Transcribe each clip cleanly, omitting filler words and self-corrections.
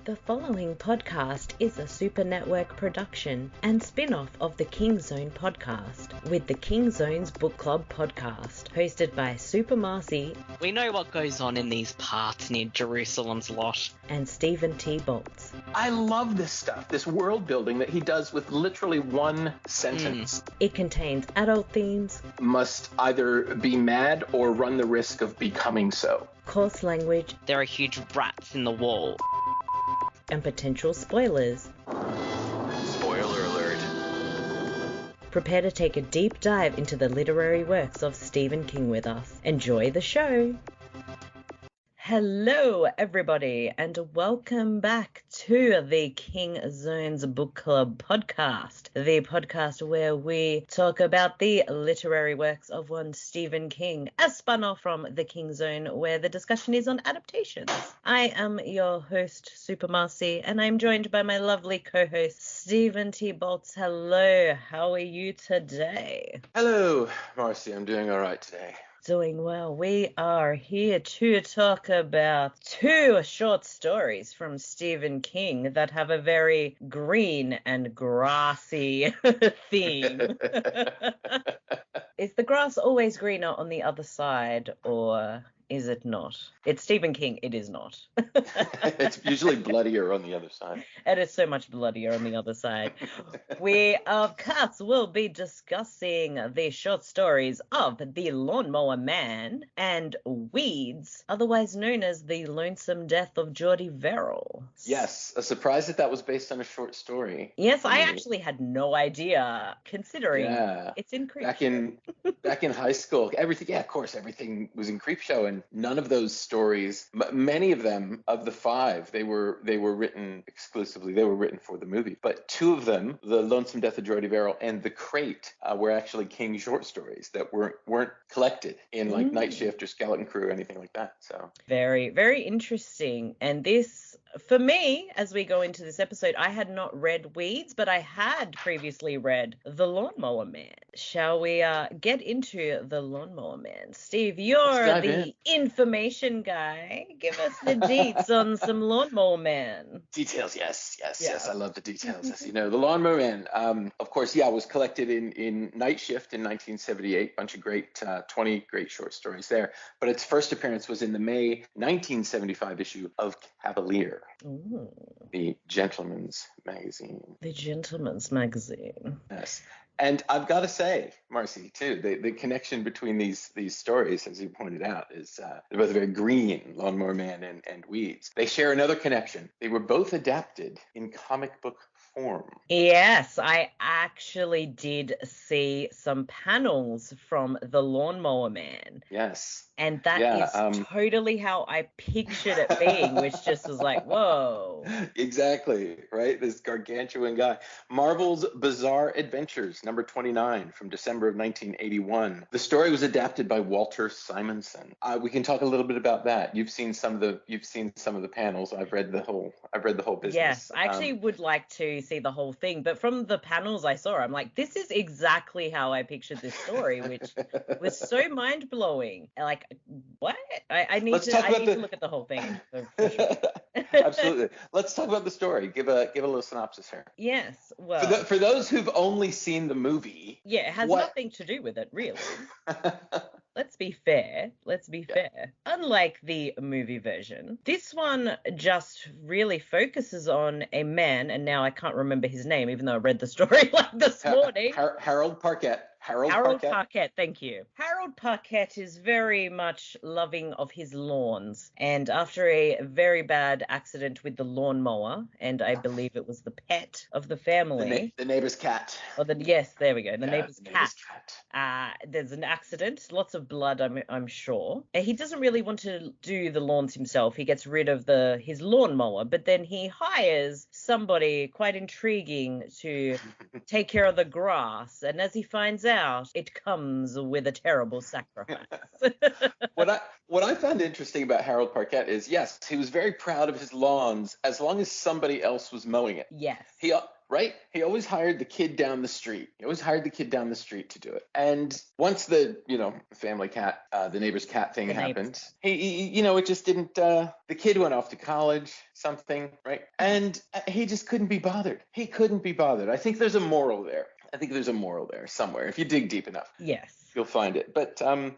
The following podcast is a Super Network production and spin-off of the King Zone podcast, with the King Zone's Book Club podcast, hosted by Super Marcey. We know what goes on in these parts near Jerusalem's lot. And Stephen T. Boltz. I love this stuff, this world building that he does with literally one sentence. It contains adult themes, must either be mad or run the risk of becoming so. Coarse language, There are huge rats in the wall. and potential spoilers. Spoiler alert. Prepare to take a deep dive into the literary works of Stephen King with us. Enjoy the show! Hello, everybody, and welcome back to the King Zone's Book Club podcast, the podcast where we talk about the literary works of one Stephen King, as spun off from the King Zone, where the discussion is on adaptations. I am your host, Super Marcey, and I'm joined by my lovely co-host, Stephen T. Boltz. Hello, how are you today? Hello, Marcy. I'm doing all right today. Doing well. We are here to talk about two short stories from Stephen King that have a very green and grassy theme. Is the grass always greener on the other side, or is it not? It's Stephen King. It is not. It's usually bloodier on the other side. It is so much bloodier on the other side. We, of course, will be discussing the short stories of The Lawnmower Man and Weeds, otherwise known as The Lonesome Death of Jordy Verrill. Yes, a surprise that was based on a short story. Yes, I actually had no idea, considering it's in Creepshow. Back in high school, everything was in Creepshow, and none of those stories, many of them, of the five, they were written exclusively. They were written for the movie, but two of them, The Lonesome Death of Jordy Verrell and The Crate, were actually King short stories that weren't collected in like Night Shift or Skeleton Crew or anything like that. So very, very interesting. And this, for me, as we go into this episode, I had not read Weeds, but I had previously read The Lawnmower Man. Shall we get into The Lawnmower Man? Steve, you're the information guy. Give us the deets on some Lawnmower Man. Details, yes. I love the details. As you know, The Lawnmower Man, of course, was collected in Night Shift in 1978. Bunch of 20 great short stories there. But its first appearance was in the May 1975 issue of Cavalier. Ooh. The Gentleman's Magazine. The Gentleman's Magazine. Yes. And I've got to say, Marcy, too, the connection between these stories, as you pointed out, is they're both very green, Lawnmower Man and Weeds. They share another connection. They were both adapted in comic book form. Yes, I actually did see some panels from The Lawnmower Man. Yes. And that is totally how I pictured it being, which just was like, whoa. Exactly, right? This gargantuan guy. Marvel's Bizarre Adventures, number 29 from December of 1981. The story was adapted by Walter Simonson. We can talk a little bit about that. You've seen some of the panels. I've read the whole business. Yes, I actually would like to see the whole thing, but from the panels I saw, I'm like, this is exactly how I pictured this story, which was so mind-blowing. Like, what? I need to look at the whole thing. For sure. Absolutely. Let's talk about the story. Give a little synopsis here. Yes. Well, for those who've only seen the movie. Yeah, it has nothing to do with it, really. Let's be fair. Unlike the movie version, this one just really focuses on a man, and now I can't remember his name, even though I read the story like this morning. Harold Parkett. Harold Parkett, thank you. Harold Parkett is very much loving of his lawns, and after a very bad accident with the lawnmower, and I believe it was the pet of the family. The neighbor's cat. Yes, there we go. The neighbor's cat. cat. There's an accident, lots of blood, I'm sure. He doesn't really want to do the lawns himself. He gets rid of his lawnmower, but then he hires somebody quite intriguing to take care of the grass, and as he finds out, it comes with a terrible sacrifice. What I found interesting about Harold Parkett is, yes, he was very proud of his lawns as long as somebody else was mowing it. Yes. right? He always hired the kid down the street. He always hired the kid down the street to do it. And once the, family cat, the neighbor's cat thing happened, it just didn't, the kid went off to college, something, right? And he just couldn't be bothered. He couldn't be bothered. I think there's a moral there. Somewhere, if you dig deep enough. Yes. You'll find it. But then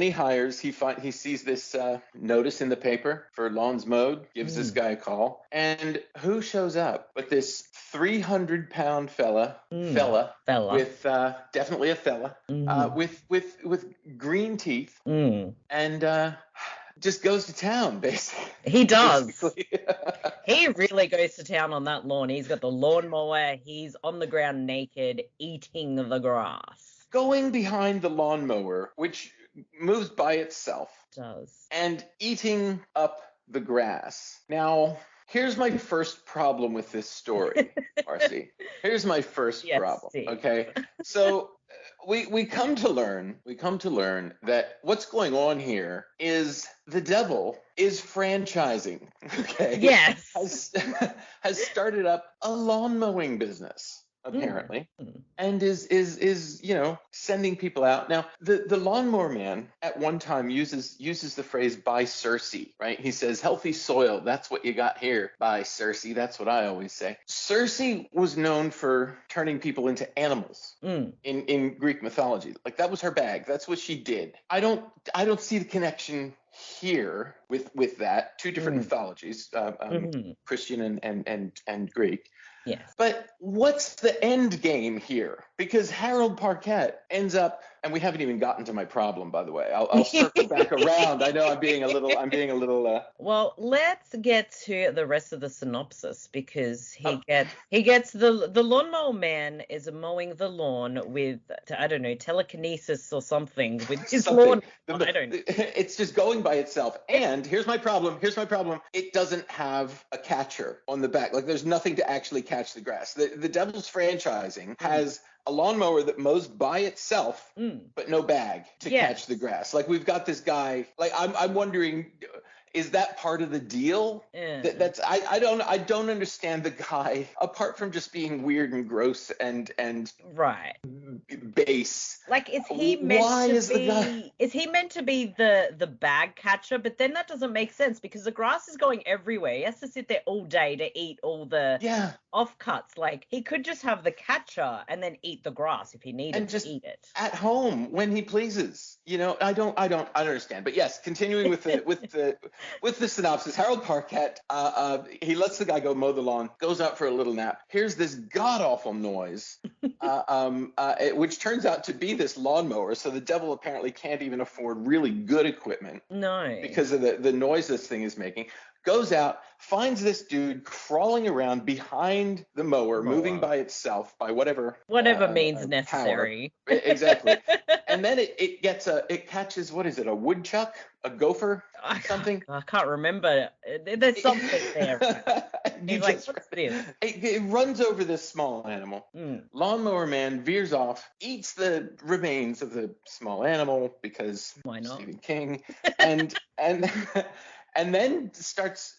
he sees this notice in the paper for lawns mowed, gives this guy a call, and who shows up but this 300-pound fella with definitely a fella with green teeth and just goes to town, basically. He does. He really goes to town on that lawn. He's got the lawnmower. He's on the ground naked, eating the grass. Going behind the lawnmower, which moves by itself. Does. And eating up the grass. Now, here's my first problem with this story, Marcy. Here's my first problem, Steve. Okay? So we come to learn that what's going on here is the devil is franchising, okay? Yes. Has started up a lawn mowing business, apparently, and is sending people out. Now, the Lawnmower Man at one time uses the phrase "by Circe," right? He says, "Healthy soil, that's what you got here, by Circe." That's what I always say. Circe was known for turning people into animals in Greek mythology. Like, that was her bag. That's what she did. I don't see the connection here with that. Two different mythologies, Christian and Greek. Yes. But what's the end game here? Because Harold Parkett ends up, and we haven't even gotten to my problem, by the way. I'll circle back around. I know I'm being a little. Well, let's get to the rest of the synopsis, because he gets the Lawnmower Man is mowing the lawn with, I don't know, telekinesis or something with his lawn. I don't know. It's just going by itself. And here's my problem. It doesn't have a catcher on the back. Like, there's nothing to actually catch the grass. The devil's franchising has a lawnmower that mows by itself, but no bag to catch the grass. Like, we've got this guy. Like, I'm wondering, is that part of the deal? That's I don't understand the guy, apart from just being weird and gross and right base. Like, is he meant to be the bag catcher? But then that doesn't make sense, because the grass is going everywhere. He has to sit there all day to eat all the offcuts. Like, he could just have the catcher and then eat the grass if he needed to eat it at home when he pleases. I don't understand. But yes, continuing with the synopsis, Harold Parkett, he lets the guy go mow the lawn, goes out for a little nap. Here's this god-awful noise, which turns out to be this lawnmower. So the devil apparently can't even afford really good equipment. No. Because of the noise this thing is making. Goes out, finds this dude crawling around behind the mower, moving by itself by whatever means necessary. Power. Exactly. And then it catches, what is it, a woodchuck, a gopher, something? I can't remember. There's something there. He's like, what's this? It runs over this small animal. Lawnmower Man veers off, eats the remains of the small animal because why not? Stephen King, and and then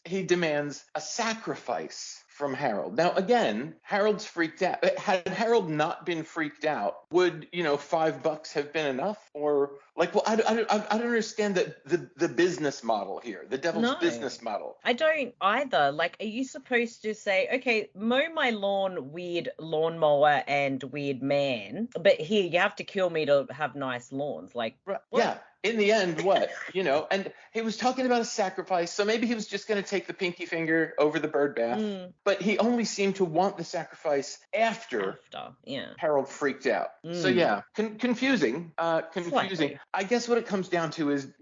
he demands a sacrifice from Harold. Now, again, Harold's freaked out. Had Harold not been freaked out, would, $5 have been enough? Or, like, well, I don't understand the business model here, the devil's business model. I don't either. Like, are you supposed to say, okay, mow my lawn, weird lawnmower and weird man, but here, you have to kill me to have nice lawns? Like, what? Yeah. In the end, what? And he was talking about a sacrifice, so maybe he was just going to take the pinky finger over the bird bath. But he only seemed to want the sacrifice after Harold freaked out. So yeah, confusing. Slightly. I guess what it comes down to is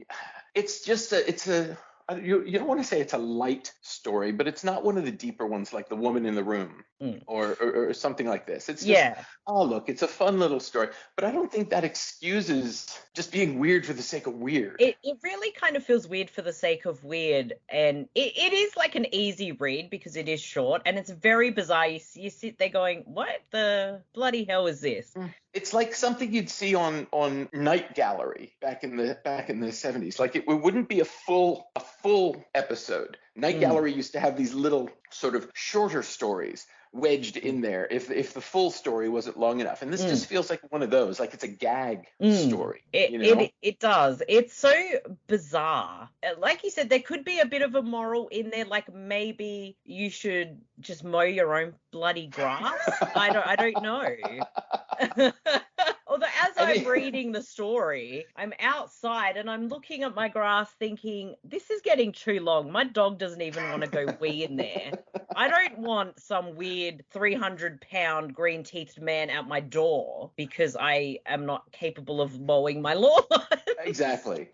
it's you don't want to say it's a light story, but it's not one of the deeper ones like The Woman in the Room or something like this. It's just, oh, look, it's a fun little story. But I don't think that excuses just being weird for the sake of weird. It really kind of feels weird for the sake of weird. And it is like an easy read because it is short and it's very bizarre. You sit there going, what the bloody hell is this? It's like something you'd see on Night Gallery back in the 70s. Like, it wouldn't be a full episode. Night Gallery used to have these little sort of shorter stories wedged in there if the full story wasn't long enough. And this just feels like one of those, like it's a gag story. It does. It's so bizarre. Like you said, there could be a bit of a moral in there, like maybe you should just mow your own bloody grass. I don't know. Although as I'm reading the story, I'm outside and I'm looking at my grass thinking, this is getting too long. My dog doesn't even want to go wee in there. I don't want some weird 300-pound green-teethed man at my door because I am not capable of mowing my lawn. Exactly.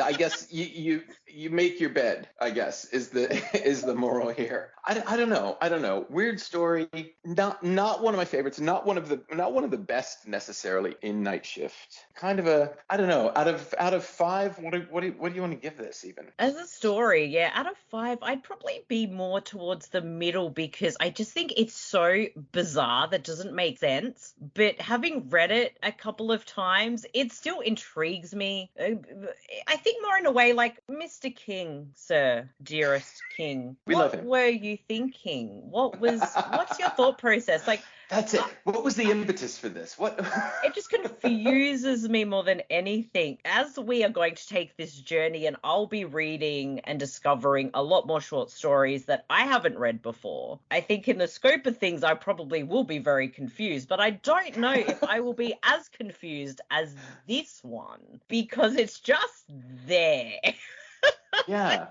I guess you make your bed, I guess, is the moral here. I don't know. Weird story. Not one of my favorites. Not one of the best necessarily in Night Shift. Kind of a, I don't know. Out of 5, what do you want to give this even? As a story, yeah, out of 5, I'd probably be more towards the middle because I just think it's so bizarre that doesn't make sense. But having read it a couple of times, it still intrigues me. I think more in a way like Mr. King, sir, dearest King. We love him. What were you thinking? What's your thought process? Like, that's it. What was the impetus for this? What? It just confuses me more than anything. As we are going to take this journey, and I'll be reading and discovering a lot more short stories that I haven't read before, I think in the scope of things, I probably will be very confused, but I don't know if I will be as confused as this one because it's just there. Yeah.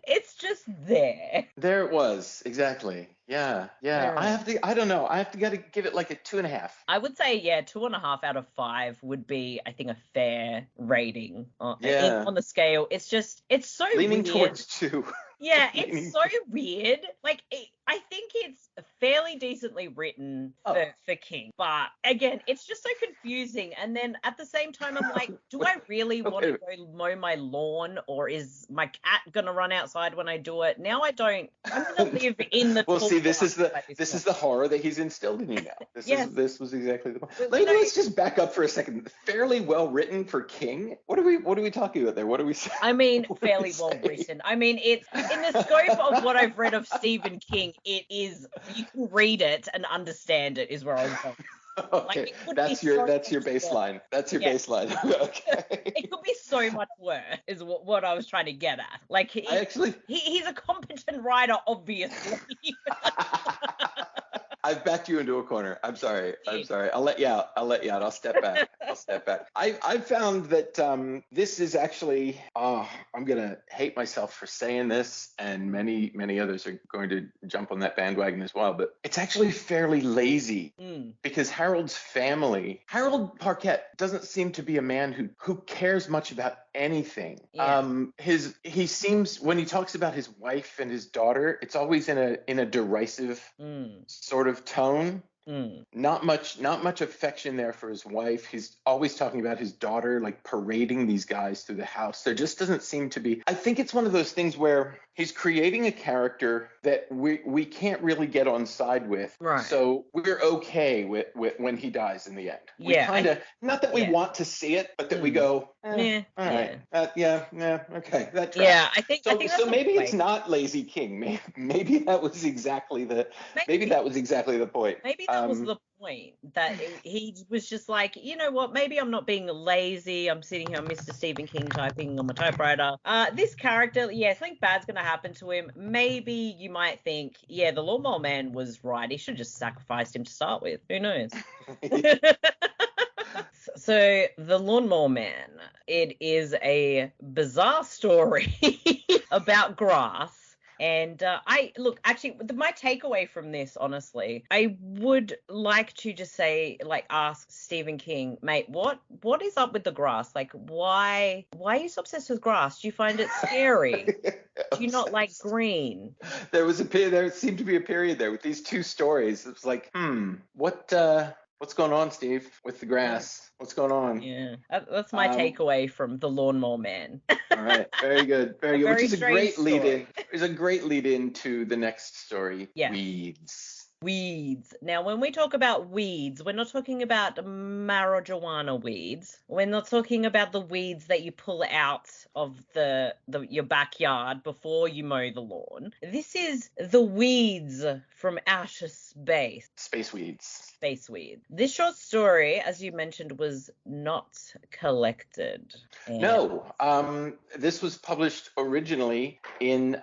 It's just there. There it was. Exactly. Yeah. I don't know. Gotta give it like a 2.5. I would say, 2.5 out of 5 would be, I think, a fair rating on the scale. It's so leaning weird. towards 2. Yeah, it's so weird. Like, I think it's fairly decently written for King. But again, it's just so confusing. And then at the same time, I'm like, do I really want to go mow my lawn, or is my cat going to run outside when I do it? Now I don't. I'm going to live in the... Well, see, this is the horror that he's instilled in you now. This was exactly the point. Let's just back up for a second. Fairly well written for King. What are we talking about there? What are we saying? I mean, fairly well written. I mean, it's in the scope of what I've read of Stephen King. It is, you can read it and understand it, is where I was going. Okay, like, that's your baseline. That's your baseline. Okay. It could be so much worse, is what I was trying to get at. Like, he's a competent writer, obviously. I've backed you into a corner. I'm sorry. I'll let you out. I'll step back. I've found that this is actually, I'm going to hate myself for saying this, and many, many others are going to jump on that bandwagon as well, but it's actually fairly lazy because Harold Parkett doesn't seem to be a man who cares much about anything. Yeah. He seems, when he talks about his wife and his daughter, it's always in a derisive sort of tone. Not much affection there for his wife. He's always talking about his daughter, like parading these guys through the house. There just doesn't seem to be. I think it's one of those things where he's creating a character that we can't really get on side with. Right. So we're okay with when he dies in the end. We kind of, not that we want to see it, but that we go, all right, okay, that tracks. Yeah, I think so maybe it's not lazy King. Maybe that was exactly the point. Maybe that was the point, that he was just like, you know what, maybe I'm not being lazy. I'm sitting here, Mr. Stephen King, typing on my typewriter. This character, something bad's going to happen to him. Maybe you might think, the Lawnmower Man was right. He should have just sacrificed him to start with. Who knows? So, The Lawnmower Man, it is a bizarre story about grass. And my takeaway from this, honestly, I would like to just say, ask Stephen King, mate, what is up with the grass? Like, why are you so obsessed with grass? Do you find it scary? Do you not like green? There seemed to be a period there with these two stories. It was like, what's going on, Steve, with the grass? What's going on? Yeah, that's my takeaway from The Lawnmower Man. All right, very good. Which is a great lead-in. Is a great lead-in to the next story, Weeds. Weeds. Now, when we talk about weeds, we're not talking about marijuana weeds. We're not talking about the weeds that you pull out of your backyard before you mow the lawn. This is the weeds from outer space. Space weeds. Space weeds. This short story, as you mentioned, was not collected. No, this was published originally in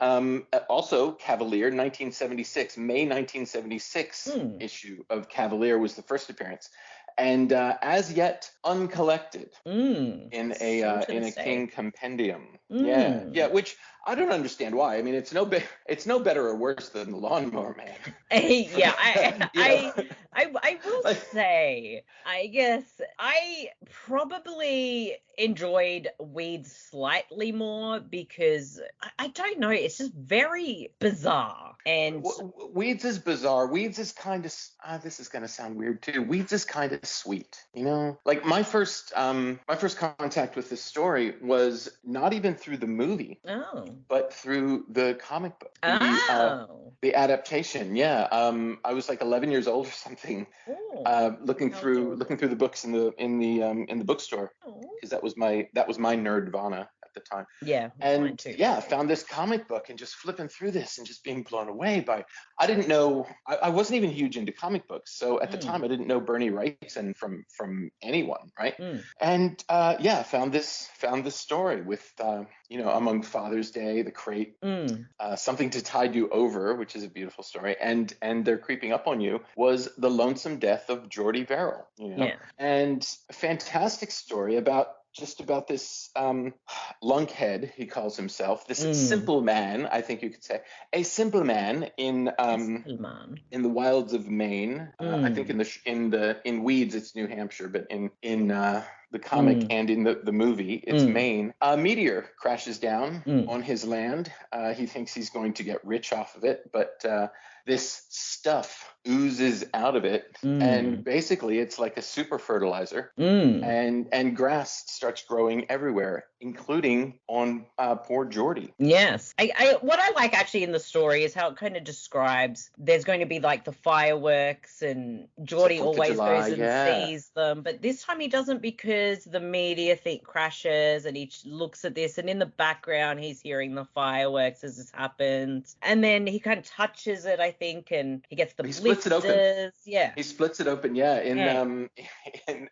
also Cavalier, 1976, May 1976 issue of Cavalier was the first appearance, and as yet uncollected in a King compendium. Yeah, which I don't understand why. I mean, it's no better or worse than the Lawnmower Man. I will say, I guess I probably enjoyed Weeds slightly more because I don't know, it's just very bizarre. And Weeds is bizarre. Weeds is kind of this is going to sound weird too. Weeds is kind of sweet, you know? Like my first contact with this story was not even through the movie. But through the comic book, the adaptation. Yeah, I was like 11 years old or something, looking through the books in the bookstore, because that was my nerdvana at the time. Yeah, and mine too. Yeah, found this comic book and just flipping through this and just being blown away by. I didn't know. I wasn't even huge into comic books, so at the time I didn't know Bernie Wrightson from anyone, right? And found this story with among Father's Day, The Crate, Something to Tide You Over, which is a beautiful story, and They're Creeping Up on You was the lonesome death of Jordy Verrill, and a fantastic story about this lunkhead, he calls himself, this simple man, I think you could say, a simple man in the wilds of Maine. I think in Weeds it's New Hampshire, but in the comic and in the movie it's Maine. A meteor crashes down on his land. He thinks he's going to get rich off of it, but this stuff oozes out of it, and basically it's like a super fertilizer, and grass starts growing everywhere, including on poor Jordy. Yes. What I like actually in the story is how it kind of describes there's going to be like the fireworks, and Jordy always goes and sees them, but this time he doesn't, because the meteor crashes, and he looks at this, and in the background he's hearing the fireworks as this happens, and then he kind of touches it, I think, and he gets the blisters. Splits it open. Yeah. He splits it open. Yeah. And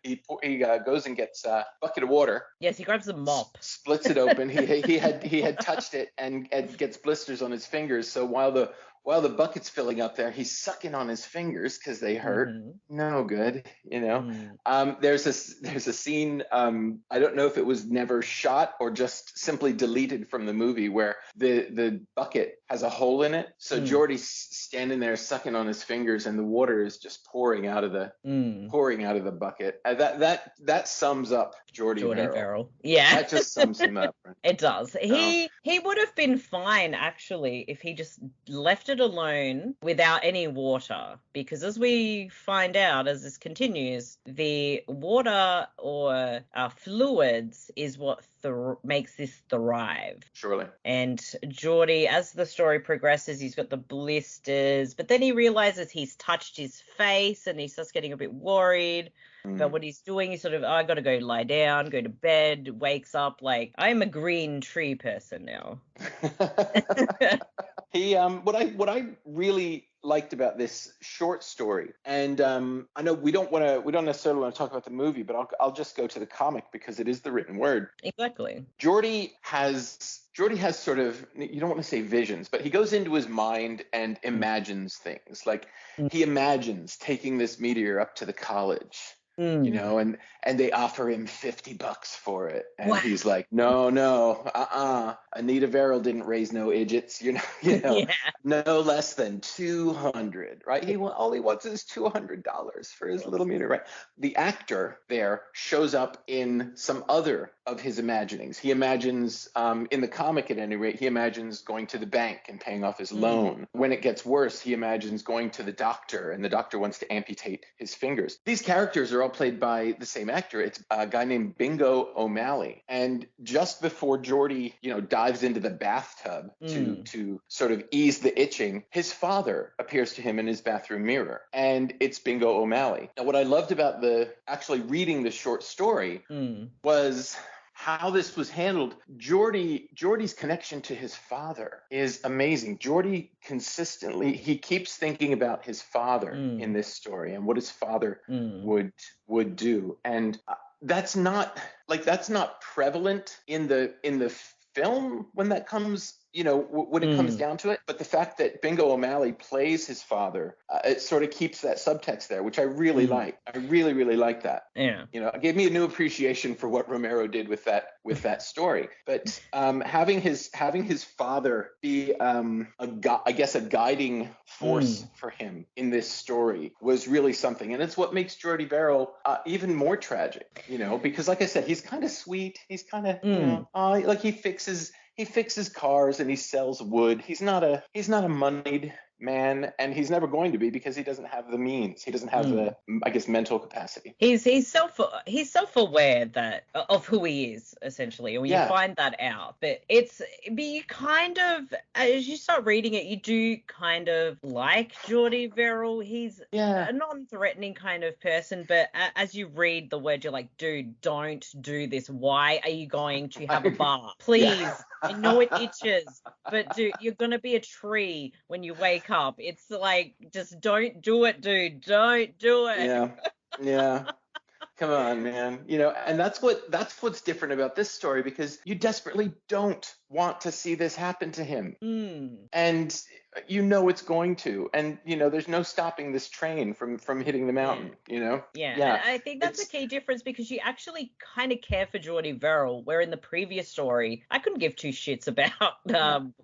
he goes and gets a bucket of water. Yes, he grabs a mop. Splits it open. He had touched it and gets blisters on his fingers. So while the bucket's filling up there, he's sucking on his fingers because they hurt. No good, There's a scene, I don't know if it was never shot or just simply deleted from the movie, where the bucket has a hole in it. So Jordy's standing there sucking on his fingers, and the water is just pouring out of the bucket. That sums up Jordy Verrill. Yeah, that just sums him up. Right? It does. He would have been fine actually if he just left it alone without any water, because as we find out as this continues, the water or fluids is what makes this thrive. Surely. And Jordy, as the story progresses, he's got the blisters, but then he realizes he's touched his face, and he starts getting a bit worried about what he's doing. He's sort of, I gotta go lie down, go to bed, wakes up like, I'm a green tree person now. What I really liked about this short story, and I know we don't necessarily want to talk about the movie, but I'll just go to the comic because it is the written word. Exactly. Jordy has sort of, you don't want to say visions, but he goes into his mind and imagines things. Like he imagines taking this meteor up to the college. And they offer him $50 for it, and he's like, no, Anita Verrill didn't raise no idiots, no less than 200, right? All he wants is $200 for his little meteor, right? The actor there shows up in some other of his imaginings. He imagines, in the comic at any rate, he imagines going to the bank and paying off his loan. When it gets worse, he imagines going to the doctor, and the doctor wants to amputate his fingers. These characters are all all played by the same actor. It's a guy named Bingo O'Malley. And just before Jordy, dives into the bathtub to sort of ease the itching, his father appears to him in his bathroom mirror, and it's Bingo O'Malley. Now, what I loved about actually reading the short story was how this was handled. Jordy's connection to his father is amazing. Jordy he keeps thinking about his father in this story and what his father would do. And that's not prevalent in the film when that comes, when it comes down to it. But the fact that Bingo O'Malley plays his father, it sort of keeps that subtext there, which I really like. I really, really like that. Yeah. It gave me a new appreciation for what Romero did with that story. But having his father be a guiding force for him in this story was really something. And it's what makes Jordy Verrill even more tragic, because like I said, he's kind of sweet. He's kind of like he fixes cars and he sells wood. He's not a moneyed man, and he's never going to be because he doesn't have the means. He doesn't have the, mental capacity. He's self-aware of who he is, essentially, when you find that out. But you kind of, as you start reading it, you do kind of like Jordy Verrill. He's a non-threatening kind of person, but as you read the word, you're like, dude, don't do this. Why are you going to have a bar? Please. I know it itches, but dude, you're going to be a tree when you wake up. It's like, just don't do it, dude. Don't do it. Yeah. Come on, man. And that's what's different about this story, because you desperately don't want to see this happen to him. And it's going to. And there's no stopping this train from hitting the mountain, Yeah. And I think that's a key difference, because you actually kind of care for Jordy Verrill, where in the previous story I couldn't give two shits about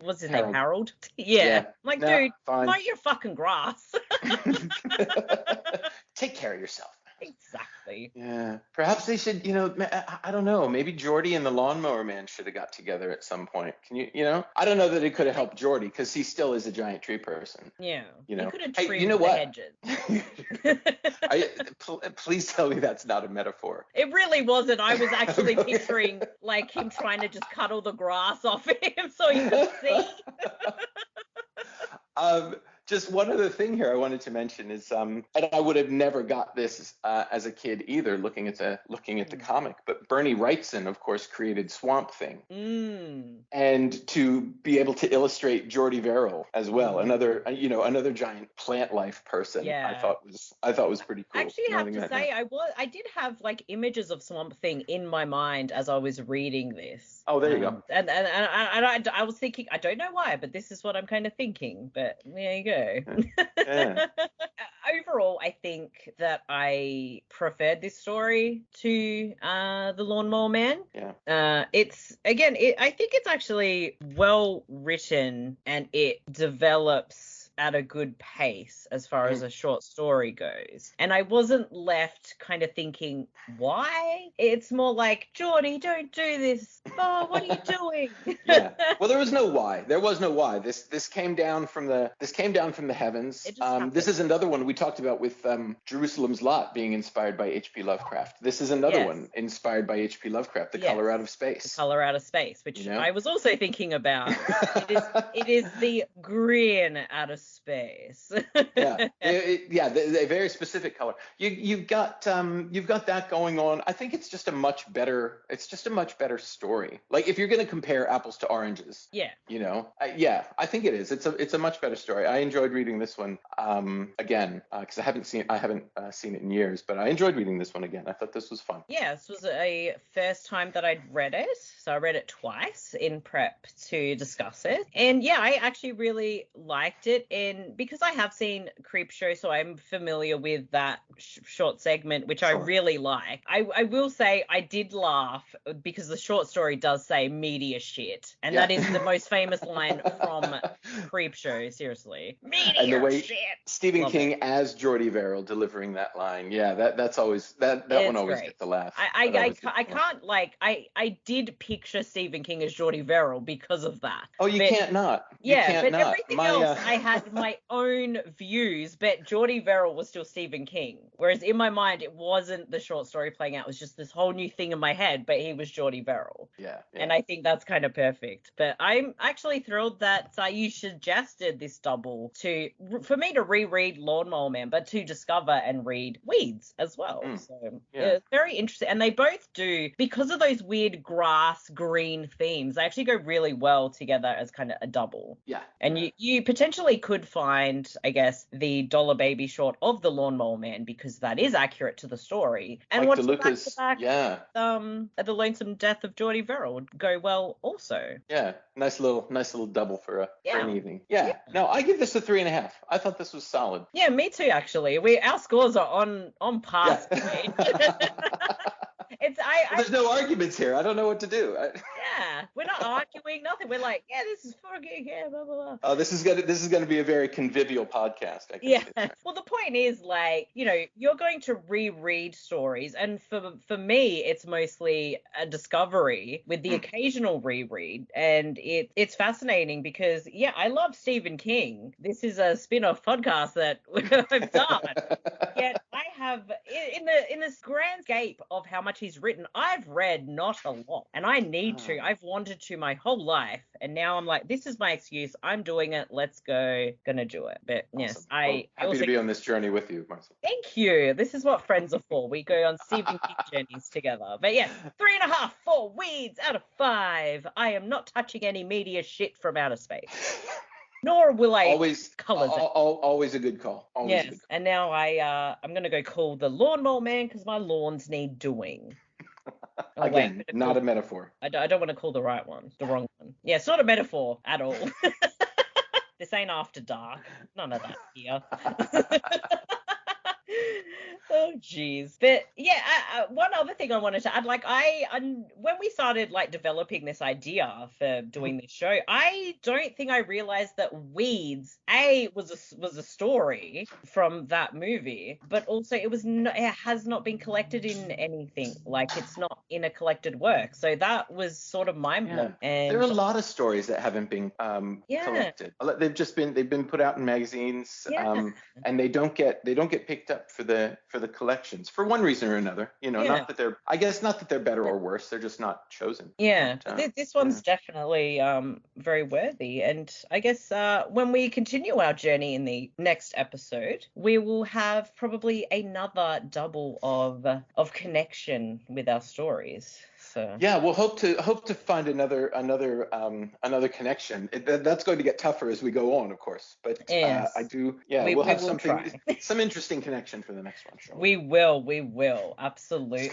what's his name, Harold. Yeah. I'm like, dude, mow your fucking grass. Take care of yourself. Exactly. Yeah. Perhaps they should, I don't know. Maybe Jordy and the Lawnmower Man should have got together at some point. Can you, I don't know that it could have helped Jordy, because he still is a giant tree person. Yeah. He could have trimmed the hedges. Please tell me that's not a metaphor. It really wasn't. I was actually picturing like him trying to just cut all the grass off him so he could see. Just one other thing here I wanted to mention is, and I would have never got this as a kid either, looking at the comic, but Bernie Wrightson, of course, created Swamp Thing, and to be able to illustrate Jordy Verrill as well, another giant plant life person, I thought was pretty cool. Actually, I have to say, I did have like images of Swamp Thing in my mind as I was reading this. Oh, there you go. And I was thinking, I don't know why, but this is what I'm kind of thinking. But there you go. Yeah. Overall, I think that I preferred this story to The Lawnmower Man. Yeah. I think it's actually well written, and it develops at a good pace as far as a short story goes. And I wasn't left kind of thinking, why? It's more like, Jordy, don't do this. Oh, what are you doing? Yeah. Well, there was no why. There was no why. This came down from the heavens. This is another one we talked about with Jerusalem's Lot being inspired by H.P. Lovecraft. This is another one inspired by H.P. Lovecraft, The Color Out of Space. The Color Out of Space, which I was also thinking about. It is the grin out of space. The very specific color. You've got that going on. I think it's just a much better story. Like, if you're going to compare apples to oranges, I think it is. It's a much better story. I enjoyed reading this one again, because I haven't seen it in years, but I enjoyed reading this one again. I thought this was fun. Yeah, this was a first time that I'd read it, so I read it twice in prep to discuss it, and I actually really liked it. And because I have seen Creepshow, so I'm familiar with that short segment, which I really like. I will say I did laugh because the short story does say media shit, and that is the most famous line from Creepshow. Seriously, media and the way shit. Stephen King as Jordy Verrill delivering that line, that's always that one always gets a laugh. I did picture Stephen King as Jordy Verrill because of that. Oh, you can't not. Everything else I had had my own views, but Jordy Verrill was still Stephen King. Whereas in my mind, it wasn't the short story playing out. It was just this whole new thing in my head, but he was Jordy Verrill. Yeah. And I think that's kind of perfect. But I'm actually thrilled that you suggested this double for me to reread Lawnmower Man, but to discover and read Weeds as well. So it's very interesting. And they both do, because of those weird grass green themes, they actually go really well together as kind of a double. Yeah. And you potentially could find, I guess, the Dollar Baby short of the Lawnmower Man, because that is accurate to the story. And like what's DeLuca's, the Lonesome Death of Jordy Verrill would go well also. Yeah, nice little double for an evening. Yeah. No, I give this a 3.5. I thought this was solid. Yeah, me too. Actually, our scores are on par. Yeah. There's no arguments here. I don't know what to do. Yeah, we're not arguing, nothing. We're like, yeah, this is fucking, yeah, blah, blah, blah. Oh, this is gonna be a very convivial podcast. I can see. Well, the point is, like, you're going to reread stories, and for me, it's mostly a discovery with the occasional reread, and it's fascinating because, I love Stephen King. This is a spin-off podcast that I've done. Yet I have, in this grand scape of how much he's written, I've read not a lot, and I need to. I've wanted to my whole life, and now I'm like, this is my excuse. I'm doing it. Let's go. Gonna do it. But awesome. Yes, happy to be on this journey with you, Marcey. Thank you. This is what friends are for. We go on Stephen King journeys together. But 3.5 for Weeds out of 5. I am not touching any media shit from outer space. Nor will I color that. Always a good call. Always a good call. And now I'm going to go call the Lawnmower Man because my lawns need doing. Again, not a metaphor. I don't want to call the right one, the wrong one. Yeah, it's not a metaphor at all. This ain't After Dark. None of that here. Oh, geez. But one other thing I wanted to add, like when we started like developing this idea for doing this show, I don't think I realized that Weeds was a story from that movie, but also it has not been collected in anything. Like, it's not in a collected work. So that was sort of mind blowing. And there are a lot of stories that haven't been collected. They've been put out in magazines, and they don't get picked up for the collections for one reason or another. Not that they're better or worse, they're just not chosen. This one's definitely very worthy, and I guess when we continue our journey in the next episode, we will have probably another double of connection with our stories. So. Yeah, we'll hope to find another another connection. That's going to get tougher as we go on, of course. But I do. Yeah, we'll have some interesting connection for the next one. Sure. We will absolutely.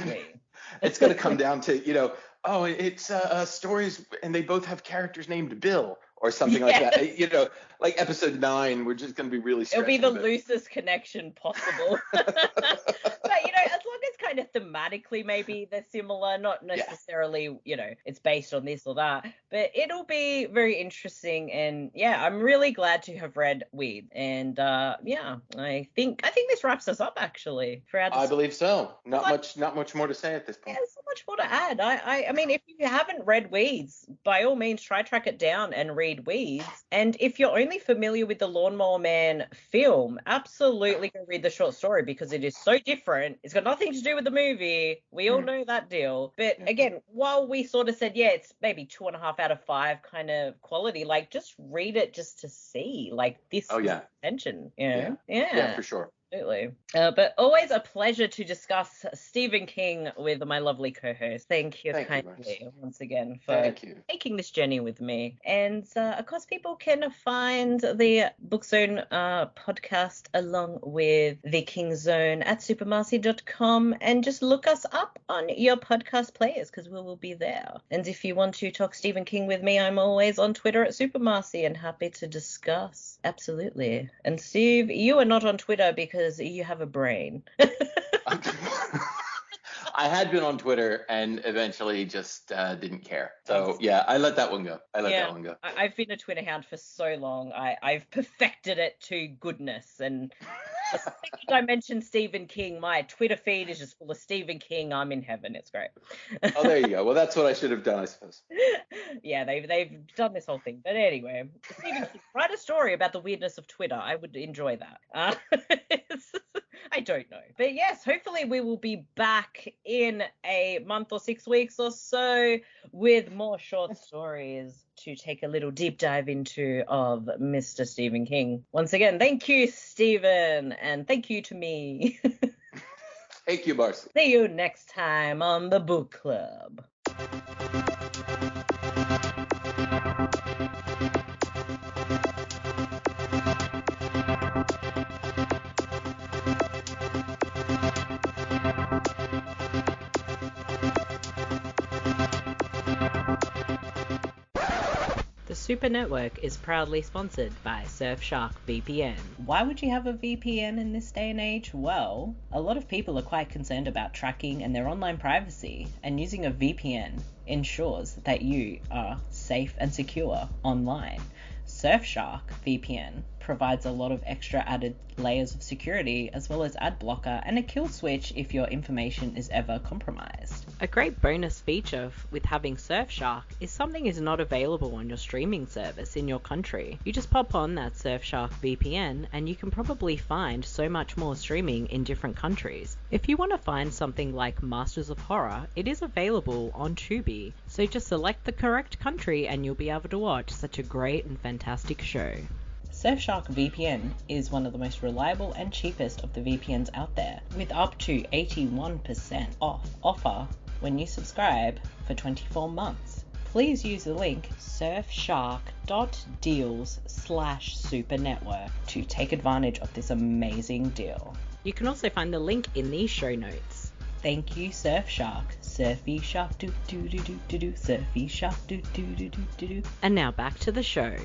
It's going to come down to it's stories, and they both have characters named Bill or something like that. Like episode 9, we're just going to be really. It'll be the loosest connection possible. But as long as kind of thematically maybe they're similar, not necessarily it's based on this or that, but it'll be very interesting. And I'm really glad to have read Weed. And I think this wraps us up actually for our I believe so. Not much more to say at this point. Yeah, there's so much more to add. I mean, if you haven't read Weeds, by all means try track it down and read Weeds. And if you're only familiar with the Lawnmower Man film, absolutely go read the short story because it is so different. It's got nothing to do with the movie. We all know that deal. But again, while we sort of said, it's maybe 2.5 out of 5 kind of quality, like just read it just to see, like this attention. Yeah, for sure. Absolutely. But always a pleasure to discuss Stephen King with my lovely co-host. Thank you kindly once again for taking this journey with me. And of course, people can find the Book Zone podcast along with the King Zone at supermarcey.com, and just look us up on your podcast players because we will be there. And if you want to talk Stephen King with me, I'm always on Twitter at supermarcey and happy to discuss. Absolutely. And Steve, you are not on Twitter because you have a brain. I had been on Twitter and eventually just didn't care. So yeah, I let that one go. I've been a Twitter hound for so long. I've perfected it to goodness, and the second I mention Stephen King, my Twitter feed is just full of Stephen King. I'm in heaven. It's great. Oh, there you go. Well, that's what I should have done, I suppose. Yeah, they've done this whole thing. But anyway, Stephen King, write a story about the weirdness of Twitter. I would enjoy that. I don't know. But yes, hopefully we will be back in a month or 6 weeks or so with more short stories to take a little deep dive into of Mr. Stephen King. Once again, thank you, Stephen, and thank you to me. Thank you, Marcy. See you next time on the Book Club. The Super Network is proudly sponsored by Surfshark VPN. Why would you have a VPN in this day and age? Well, a lot of people are quite concerned about tracking and their online privacy, and using a VPN ensures that you are safe and secure online. Surfshark VPN provides a lot of extra added layers of security, as well as ad blocker and a kill switch if your information is ever compromised. A great bonus feature with having Surfshark is something is not available on your streaming service in your country. You just pop on that Surfshark VPN and you can probably find so much more streaming in different countries. If you want to find something like Masters of Horror, it is available on Tubi, so just select the correct country and you'll be able to watch such a great and fantastic show. Surfshark VPN is one of the most reliable and cheapest of the VPNs out there, with up to 81% off offer when you subscribe for 24 months. Please use the link surfshark.deals/supernetwork to take advantage of this amazing deal. You can also find the link in the show notes. Thank you, Surfshark. Surfy shark do do do do do do. Surfy shark do do do do do do. And now back to the show.